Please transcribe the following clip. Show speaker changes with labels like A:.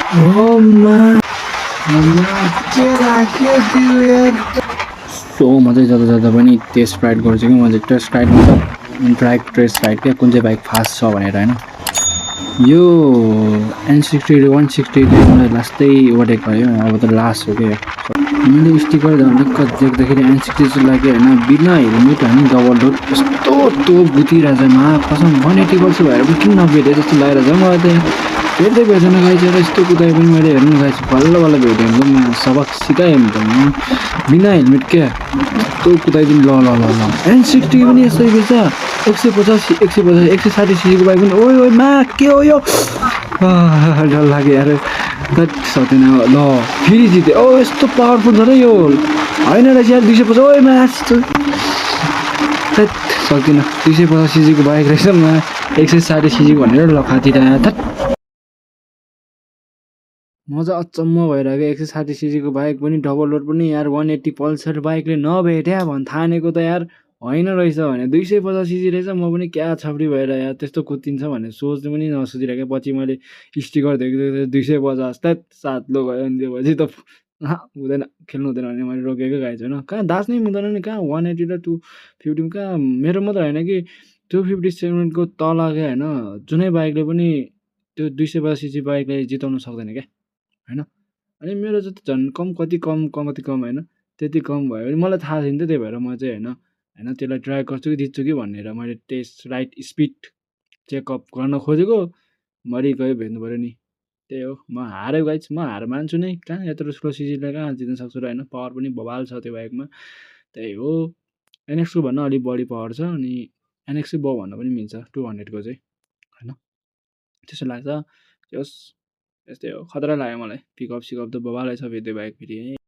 A: ओमा के लाग्यो त्यो यार सो म चाहिँ जता जता पनि टेस्ट राइड गर्छु कि म चाहिँ टेस्ट राइड मतलब टेस्ट राइड क्या कुन चाहिँ बाइक फास्ट छ भनेर होइन यो N60 160ले मलाई लास्टै ओभरटेक गर्यो अब त लास्ट हो क्या मैले स्टिकर देख्दाखेरि N60 चाहिँ लाग्यो होइन बिना हेलमेट होइन डबल डोर यस्तो तोप गुतिरहेछ मा कसम 180 वर्ष भएर पनि किन नभेटे जस्तो लागिरहेछ मलाई त भेट्दै भेटेन गाइज यस्तो कुदाइ पनि मैले हेर्नु गाइज बल्ल भेटेँ एकदम सबक सिकाएँ नि त म बिना हेलमेट क्या यस्तो कुदाइदिनु ल N60 पनि यस्तै रहेछ 150 160 सीसीको बाइक पनि ओइ ओइ मा के हो यो डर लाग्यो यार कति सक्दैन ल फेरि जितेँ ओ यस्तो पावरफुल छ र यो होइन रहेछ यार 250 ओइ मा सक्दिनँ 250 सीसीको बाइक रहेछ मा 160 सीसीको भनेर ल खातिर म चाहिँ अचम्म भइरहेको 160 सीसीको बाइक पनि डबल रोड पनि यार 180 पल्सर बाइकले नभेट्या भन् ठानेको त यार होइन रहेछ भने 250 सीसी रहेछ म पनि क्या छाप्री भएर यार त्यस्तो कुद्दिन्छ भनेर सोच्नु पनि नसोचिरहेको पछि मैले स्टिकर देख्दै 250 त सात लो गयो अनि त्यो पछि त हुँदैन खेल्नु हुँदैन भने मैले रोकेको गाइज होइन कहाँ दाच्नै मिल्दैन नि कहाँ 180 र 250 कहाँ मेरो मात्र होइन कि 257को तल क्या होइन जुनै बाइकले पनि त्यो 250 सीसी बाइकले जिताउनु सक्दैन क्या होइन अनि मेरो चाहिँ झन् कति कम होइन त्यति कम भयो भने मलाई थाहा छैन त्यही भएर म चाहिँ होइन त्यसलाई ट्राई गर्छु कि जित्छु कि भनेर मैले टेस्ट राइड स्पिड चेकअप गर्न खोजेको मरि गयो भेट्नु पऱ्यो नि त्यही हो म हारेँ गाइज म हार मान्छु नै कहाँ यत्रो स्लो सिजीले कहाँ जित्न सक्छु र होइन पावर पनि बबाल छ त्यो बाइकमा त्यही हो NX2 भन्दा अलिक बढी पावर छ अनि NX चाहिँ भन्दा पनि मिल्छ 200को चाहिँ होइन त्यस्तो लाग्छ त्यस यस्तै हो खतरा लाग्यो मलाई पिकअप सिकअप त बबालै छ फेरि त्यो बाइक फेरि